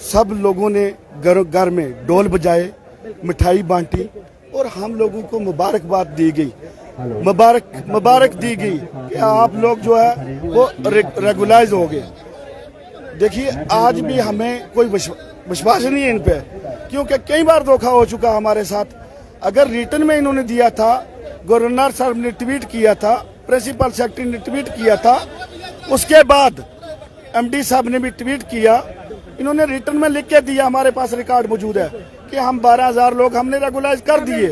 सब लोगों ने घर घर में ढोल बजाए, मिठाई बांटी और हम लोगों को मुबारकबाद दी गई, मुबारक दी गई कि आप लोग जो है वो रेगुलाइज हो गए। देखिए आज भी हमें कोई विश्वास नहीं है इन पे, क्योंकि कई बार धोखा हो चुका हमारे साथ। अगर रिटर्न में इन्होंने दिया था, गवर्नर साहब ने ट्वीट किया था, प्रिंसिपल सेक्रेटरी ने ट्वीट किया था, उसके बाद एमडी साहब ने भी ट्वीट किया, इन्होंने रिटर्न में लिख के दिया, हमारे पास रिकॉर्ड मौजूद है कि हम 12,000 लोग हमने रेगुलाइज कर दिए।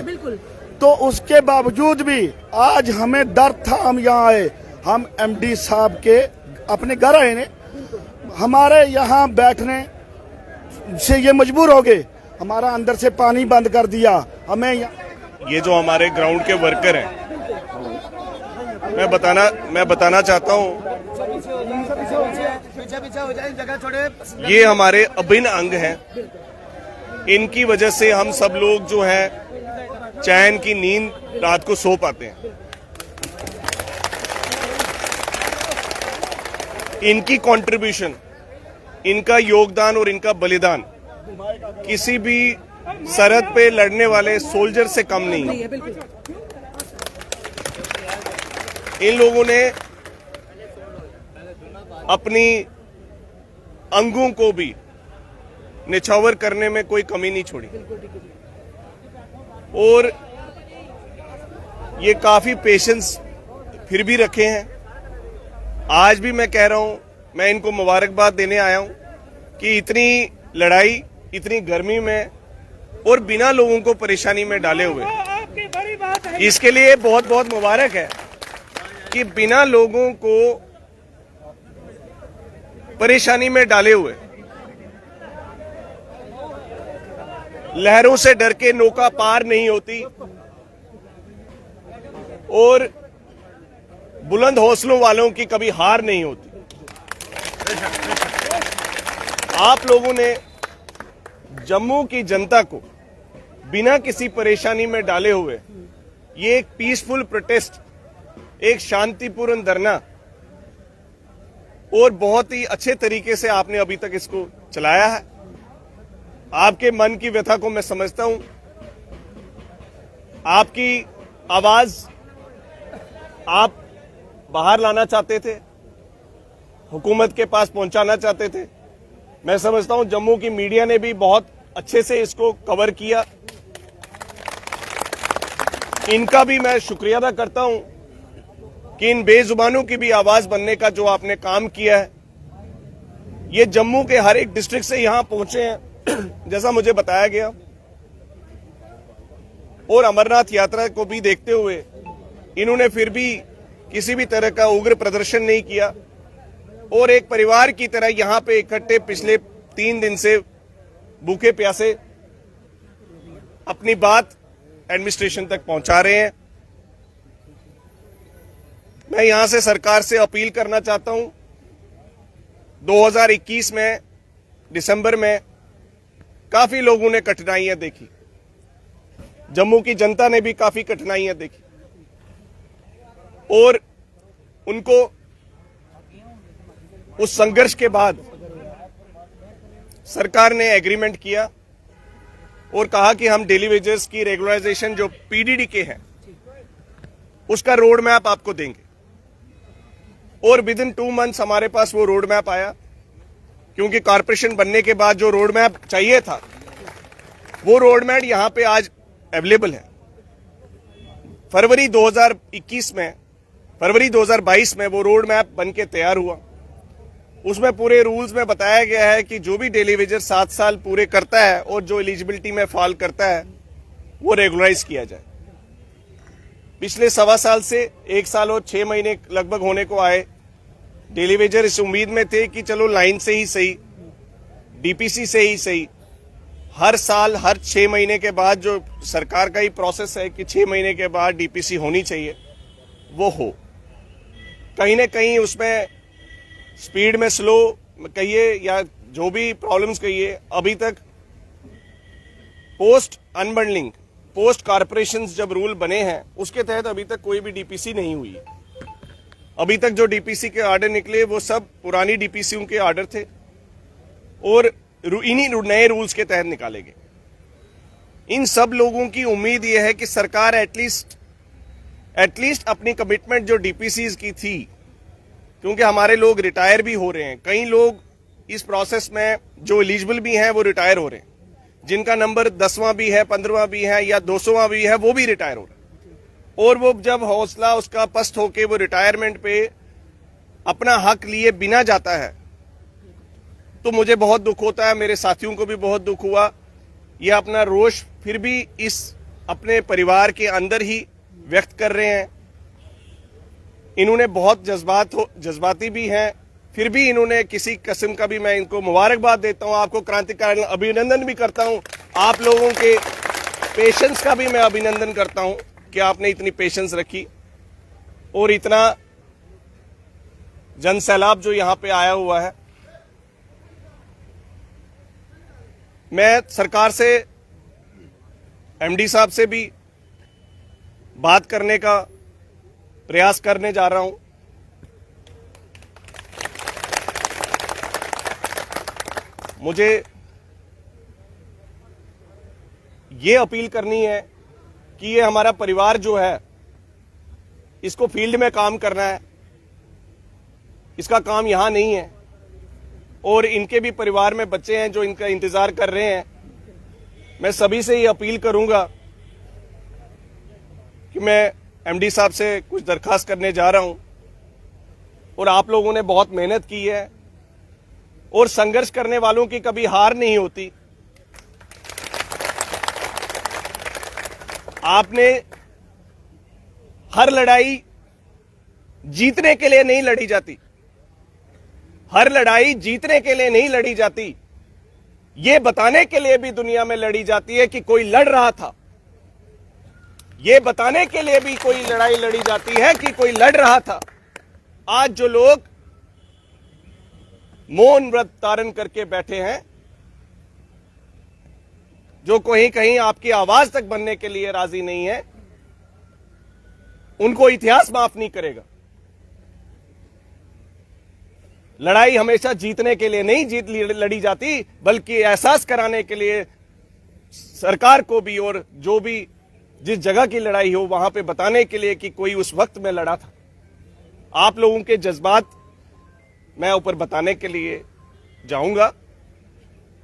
तो उसके बावजूद भी आज हमें डर था, हम यहाँ आए, हम एमडी साहब के अपने घर आए ने, हमारे यहाँ बैठने से ये मजबूर हो गए, हमारा अंदर से पानी बंद कर दिया। हमें ये जो हमारे ग्राउंड के वर्कर हैं, मैं बताना चाहता हूँ, ये हमारे अभिन्न अंग हैं। इनकी वजह से हम सब लोग जो है चैन की नींद रात को सो पाते हैं। इनकी कंट्रीब्यूशन, इनका योगदान और इनका बलिदान किसी भी सरहद पे लड़ने वाले सोल्जर से कम नहीं है। इन लोगों ने अपनी अंगों को भी निछावर करने में कोई कमी नहीं छोड़ी और ये काफी पेशेंस फिर भी रखे हैं। आज भी मैं कह रहा हूं, मैं इनको मुबारकबाद देने आया हूं कि इतनी लड़ाई, इतनी गर्मी में और बिना लोगों को परेशानी में डाले हुए, इसके लिए बहुत बहुत मुबारक है कि बिना लोगों को परेशानी में डाले हुए, लहरों से डर के नौका पार नहीं होती और बुलंद हौसलों वालों की कभी हार नहीं होती। आप लोगों ने जम्मू की जनता को बिना किसी परेशानी में डाले हुए ये एक पीसफुल प्रोटेस्ट, एक शांतिपूर्ण धरना और बहुत ही अच्छे तरीके से आपने अभी तक इसको चलाया है। आपके मन की व्यथा को मैं समझता हूं। आपकी आवाज आप बाहर लाना चाहते थे, हुकूमत के पास पहुंचाना चाहते थे। मैं समझता हूं जम्मू की मीडिया ने भी बहुत अच्छे से इसको कवर किया। इनका भी मैं शुक्रिया अदा करता हूं कि इन बेजुबानों की भी आवाज बनने का जो आपने काम किया है। ये जम्मू के हर एक डिस्ट्रिक्ट से यहां पहुंचे हैं जैसा मुझे बताया गया, और अमरनाथ यात्रा को भी देखते हुए इन्होंने फिर भी किसी भी तरह का उग्र प्रदर्शन नहीं किया और एक परिवार की तरह यहां पे इकट्ठे पिछले 3 दिन से भूखे प्यासे अपनी बात एडमिनिस्ट्रेशन तक पहुंचा रहे हैं। मैं यहां से सरकार से अपील करना चाहता हूं, 2021 में दिसंबर में काफी लोगों ने कठिनाइयां देखी, जम्मू की जनता ने भी काफी कठिनाइयां देखी और उनको उस संघर्ष के बाद सरकार ने एग्रीमेंट किया और कहा कि हम डेली वेजेस की रेगुलराइजेशन जो पीडीडी के हैं उसका रोड मैप आपको देंगे, और विद इन 2 मंथ्स हमारे पास वो रोड मैप आया। क्योंकि कॉर्पोरेशन बनने के बाद जो रोड मैप चाहिए था वो रोड मैप यहां पे आज अवेलेबल है। फरवरी 2022 में वो रोड मैप बन के तैयार हुआ। उसमें पूरे रूल्स में बताया गया है कि जो भी डेली वेजर 7 साल पूरे करता है और जो एलिजिबिलिटी में फॉल करता है वो रेगुलराइज किया जाए। पिछले 1.25 साल से 1 साल और 6 महीने लगभग होने को आए। डेली वेजर इस उम्मीद में थे कि चलो लाइन से ही सही, डीपीसी से ही सही, हर साल हर 6 महीने के बाद जो सरकार का ही प्रोसेस है कि 6 महीने के बाद डीपीसी होनी चाहिए, वो हो। कहीं ना कहीं उसमें स्पीड में स्लो कहिए या जो भी प्रॉब्लम्स कहिए, अभी तक पोस्ट अनबंडलिंग, पोस्ट कॉर्पोरेशंस जब रूल बने हैं उसके तहत अभी तक कोई भी डीपीसी नहीं हुई। अभी तक जो डीपीसी के ऑर्डर निकले वो सब पुरानी डीपीसी के ऑर्डर थे और इन्हीं नए रूल्स के तहत निकाले गए। इन सब लोगों की उम्मीद यह है कि सरकार एटलीस्ट अपनी कमिटमेंट जो डीपीसीज की थी, क्योंकि हमारे लोग रिटायर भी हो रहे हैं, कई लोग इस प्रोसेस में जो एलिजिबल भी हैं वो रिटायर हो रहे हैं, जिनका नंबर 10वां भी है, 15वां भी है या 200वां भी है, वो भी रिटायर हो रहे हैं। और वो जब हौसला उसका पस्त होके वो रिटायरमेंट पे अपना हक लिए बिना जाता है तो मुझे बहुत दुख होता है, मेरे साथियों को भी बहुत दुख हुआ। ये अपना रोष फिर भी इस अपने परिवार के अंदर ही व्यक्त कर रहे हैं। इन्होंने बहुत जज्बाती भी हैं, फिर भी इन्होंने किसी किस्म का भी, मैं इनको मुबारकबाद देता हूं, आपको क्रांतिकारी अभिनंदन भी करता हूं, आप लोगों के पेशेंस का भी मैं अभिनंदन करता हूं कि आपने इतनी पेशेंस रखी और इतना जन सैलाब जो यहां पे आया हुआ है। मैं सरकार से, एमडी साहब से भी बात करने का प्रयास करने जा रहा हूं। मुझे ये अपील करनी है कि ये हमारा परिवार जो है इसको फील्ड में काम करना है, इसका काम यहां नहीं है, और इनके भी परिवार में बच्चे हैं जो इनका इंतजार कर रहे हैं। मैं सभी से ये अपील करूंगा कि मैं एमडी साहब से कुछ दरखास्त करने जा रहा हूं, और आप लोगों ने बहुत मेहनत की है और संघर्ष करने वालों की कभी हार नहीं होती। आपने हर लड़ाई जीतने के लिए नहीं लड़ी जाती, हर लड़ाई जीतने के लिए नहीं लड़ी जाती, ये बताने के लिए भी दुनिया में लड़ी जाती है कि कोई लड़ रहा था। ये बताने के लिए भी कोई लड़ाई लड़ी जाती है कि कोई लड़ रहा था। आज जो लोग मौन व्रत धारण करके बैठे हैं, जो कहीं कहीं आपकी आवाज तक बनने के लिए राजी नहीं है, उनको इतिहास माफ नहीं करेगा। लड़ाई हमेशा जीतने के लिए नहीं लड़ी जाती, बल्कि एहसास कराने के लिए सरकार को भी, और जो भी जिस जगह की लड़ाई हो वहां पे बताने के लिए कि कोई उस वक्त में लड़ा था। आप लोगों के जज्बात मैं ऊपर बताने के लिए जाऊंगा।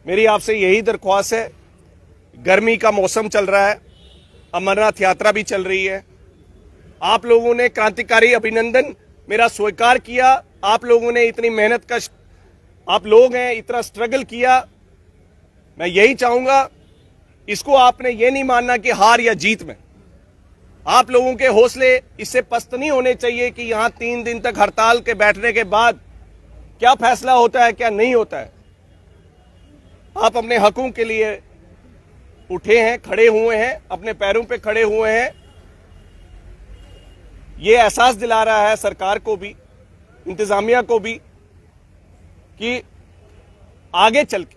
मेरी आपसे यही दरख्वास्त है, गर्मी का मौसम चल रहा है, अमरनाथ यात्रा भी चल रही है, आप लोगों ने क्रांतिकारी अभिनंदन मेरा स्वीकार किया, आप लोगों ने इतनी मेहनत का, आप लोग हैं, इतना स्ट्रगल किया। मैं यही चाहूंगा, इसको आपने ये नहीं मानना कि हार या जीत में। आप लोगों के हौसले इससे पस्त नहीं होने चाहिए कि यहां 3 दिन तक हड़ताल के बैठने के बाद क्या फैसला होता है, क्या नहीं होता है। आप अपने हकों के लिए उठे हैं, खड़े हुए हैं, अपने पैरों पे खड़े हुए हैं। ये एहसास दिला रहा है सरकार को भी, इंतजामिया को भी, कि आगे चल के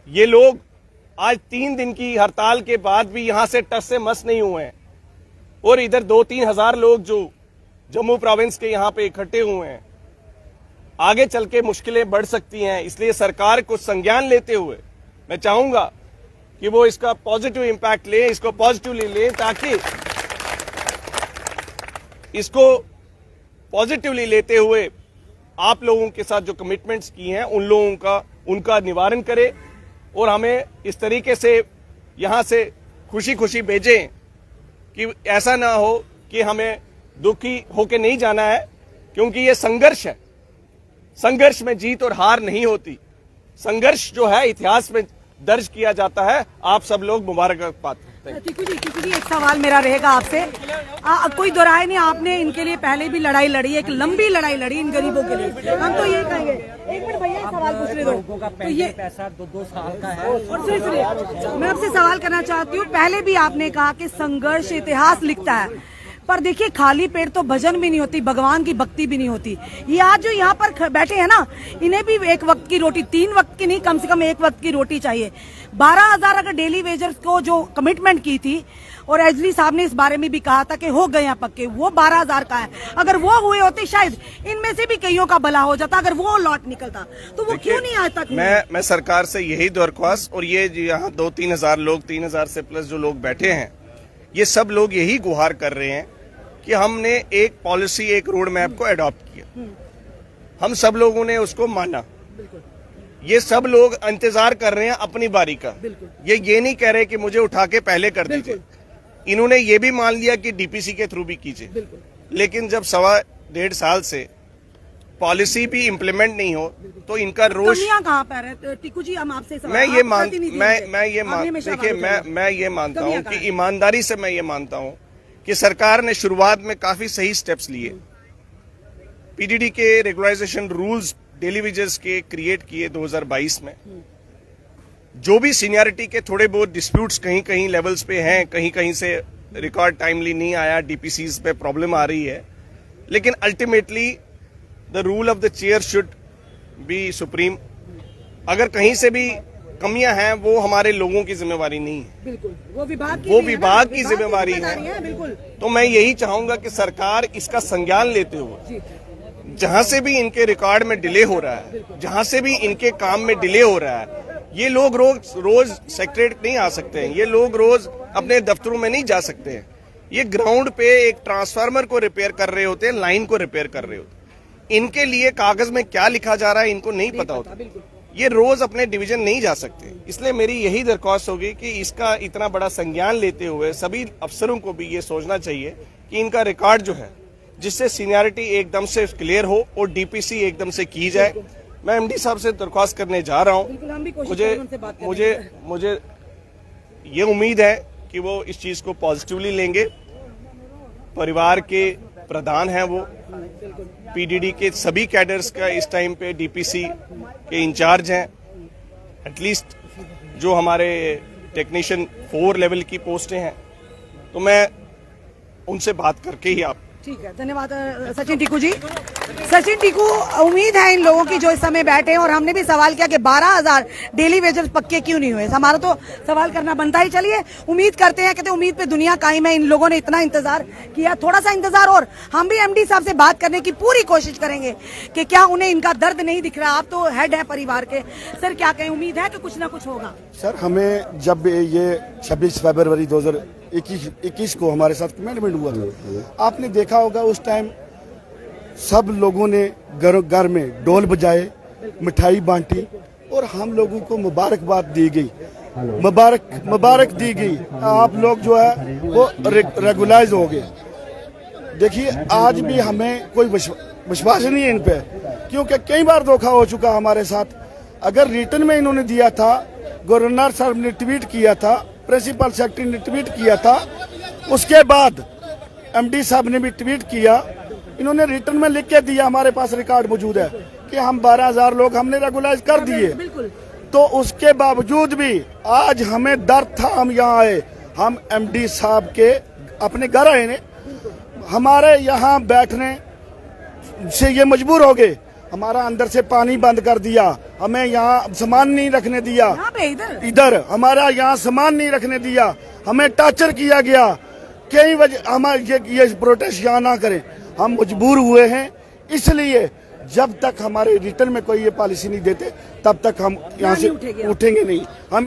ये लोग आज 3 दिन की हड़ताल के बाद भी यहां से टस से मस नहीं हुए हैं, और इधर 2-3 हजार लोग जो जम्मू प्रोविंस के यहां पे इकट्ठे हुए हैं। आगे चल के मुश्किलें बढ़ सकती हैं, इसलिए सरकार को संज्ञान लेते हुए मैं चाहूंगा कि वो इसका पॉजिटिव इंपैक्ट ले, इसको पॉजिटिवली ले, ताकि इसको पॉजिटिवली लेते हुए आप लोगों के साथ जो कमिटमेंट्स की हैं उन लोगों का, उनका निवारण करे, और हमें इस तरीके से यहां से खुशी खुशी भेजें कि ऐसा ना हो कि हमें दुखी होके नहीं जाना है, क्योंकि ये संघर्ष है। संघर्ष में जीत और हार नहीं होती, संघर्ष जो है इतिहास में दर्ज किया जाता है। आप सब लोग मुबारकबाद। टीकू जी एक सवाल मेरा रहेगा आपसे, कोई दोहराए नहीं, आपने इनके लिए पहले भी लड़ाई लड़ी है, एक लंबी लड़ाई लड़ी इन गरीबों के लिए। हम तो ये कहेंगे, एक मिनट भैया सवाल पूछने दो, तो ये पैसा 2-2 साल का है। और सुनिए मैं आपसे सवाल करना चाहती हूँ, पहले भी आपने कहा कि संघर्ष इतिहास लिखता है, पर देखिए खाली पेट तो भजन भी नहीं होती, भगवान की भक्ति भी नहीं होती। ये आज जो यहाँ पर बैठे हैं ना, इन्हें भी एक वक्त की रोटी, 3 वक्त की नहीं, कम से कम एक वक्त की रोटी चाहिए। 12,000 अगर डेली वेजर्स को जो कमिटमेंट की थी, और एजली साहब ने इस बारे में भी कहा था कि हो गए हैं पक्के, वो 12,000 का है। अगर वो हुए होते शायद इनमें से भी कईयों का भला हो जाता, अगर वो लौट निकलता तो वो क्यों नहीं आज तक। मैं सरकार से यही दरख्वास्त, और ये यहाँ 2-3 हजार लोग, 3,000 से प्लस जो लोग बैठे हैं, ये सब लोग यही गुहार कर रहे हैं कि हमने एक पॉलिसी, एक रोड मैप को अडॉप्ट किया, हम सब लोगों ने उसको माना। ये सब लोग इंतजार कर रहे हैं अपनी बारी का। ये नहीं कह रहे कि मुझे उठा के पहले कर दीजिए। इन्होंने ये भी मान लिया कि डीपीसी के थ्रू भी कीजिए, लेकिन जब 1.5 साल से पॉलिसी भी इम्प्लीमेंट नहीं हो तो इनका रोष कहाँ पर है? टीकू जी, हम आपसे मैं ये मानता हूँ कि ईमानदारी से मैं ये मानता हूँ कि सरकार ने शुरुआत में काफी सही स्टेप्स लिए। पीडीडी के रेगुलराइजेशन रूल्स डेली वेजेस के क्रिएट किए 2022 में। जो भी सीनियरिटी के थोड़े बहुत डिस्प्यूट्स कहीं कहीं लेवल्स पे हैं, कहीं कहीं से रिकॉर्ड टाइमली नहीं आया, डीपीसीज पे प्रॉब्लम आ रही है, लेकिन ultimately the rule of the chair should be supreme. अगर कहीं से भी कमियां हैं वो हमारे लोगों की जिम्मेवारी नहीं है, बिल्कुल वो विभाग की जिम्मेवारी है। बिल्कुल। तो मैं यही चाहूंगा कि सरकार इसका संज्ञान लेते हुए, जहां से भी इनके रिकॉर्ड में डिले हो रहा है, जहां से भी इनके काम में डिले हो रहा है, ये लोग रोज सेक्रेटरीट नहीं आ सकते हैं, ये लोग रोज अपने दफ्तरों में नहीं जा सकते हैं। ये ग्राउंड पे एक ट्रांसफार्मर को रिपेयर कर रहे होते हैं, लाइन को रिपेयर कर रहे होते हैं। इनके लिए कागज में क्या लिखा जा रहा है इनको नहीं पता होता। ये रोज अपने डिवीजन नहीं जा सकते। इसलिए मेरी यही दरख्वास्त होगी कि इसका इतना बड़ा संज्ञान लेते हुए सभी अफसरों को भी ये सोचना चाहिए कि इनका रिकॉर्ड जो है, जिससे सीनियरिटी एकदम से क्लियर हो और डीपीसी एकदम से की जाए। मैं एमडी साहब से दरख्वास्त करने जा रहा हूं। मुझे ये उम्मीद है कि वो इस चीज को पॉजिटिवली लेंगे। परिवार के प्रधान हैं वो, पीडीडी के सभी कैडर्स का इस टाइम पे डीपीसी के इंचार्ज हैं। एटलीस्ट जो हमारे टेक्नीशियन 4 लेवल की पोस्टें हैं, तो मैं उनसे बात करके ही आप। ठीक है, धन्यवाद सचिन टीकू जी। सचिन टीकू, उम्मीद है इन लोगों की जो इस समय बैठे हैं, और हमने भी सवाल किया कि 12,000 डेली वेजेस पक्के क्यों नहीं हुए। हमारा तो सवाल करना बनता ही। चलिए उम्मीद करते हैं, कहते उम्मीद पे दुनिया कायम है। इन लोगों ने इतना इंतजार किया, थोड़ा सा इंतजार और हम भी एमडी साहब से बात करने की पूरी कोशिश करेंगे कि क्या उन्हें इनका दर्द नहीं दिख रहा। आप तो हेड है परिवार के, सर क्या कहें, उम्मीद है कि कुछ ना कुछ होगा? सर, हमें जब ये 26 फरवरी 2021 को हमारे साथ कमिटमेंट हुआ था, आपने देखा होगा उस टाइम सब लोगों ने घर में ढोल बजाए, मिठाई बांटी और हम लोगों को मुबारकबाद दी गई, मुबारक दी गई। आप लोग जो है वो रेगुलाइज हो गए। देखिए आज भी हमें कोई विश्वास नहीं है इन पे, क्योंकि कई बार धोखा हो चुका हमारे साथ। अगर रिटर्न में इन्होंने दिया था, गवर्नर साहब ने ट्वीट किया था, प्रिंसिपल सेक्रेटरी ने ट्वीट किया था, उसके बाद एमडी साहब ने भी ट्वीट किया। इन्होंने रिटर्न में लिख के दिया, हमारे पास रिकॉर्ड मौजूद है कि हम 12,000 लोग हमने रेगुलाइज कर दिए। तो उसके बावजूद भी आज हमें डर था, हम यहाँ आए, हम एमडी साहब के अपने घर आए ने, हमारे यहाँ बैठने से ये मजबूर हो गए। हमारा अंदर से पानी बंद कर दिया, हमें यहाँ सामान नहीं रखने दिया, इधर हमारा यहाँ सामान नहीं रखने दिया, हमें टॉर्चर किया गया। कई वजह हमारे ये प्रोटेस्ट यहाँ ना करें, हम मजबूर हुए हैं। इसलिए जब तक हमारे रिटर्न में कोई ये पॉलिसी नहीं देते, तब तक हम यहाँ से उठेंगे नहीं। हम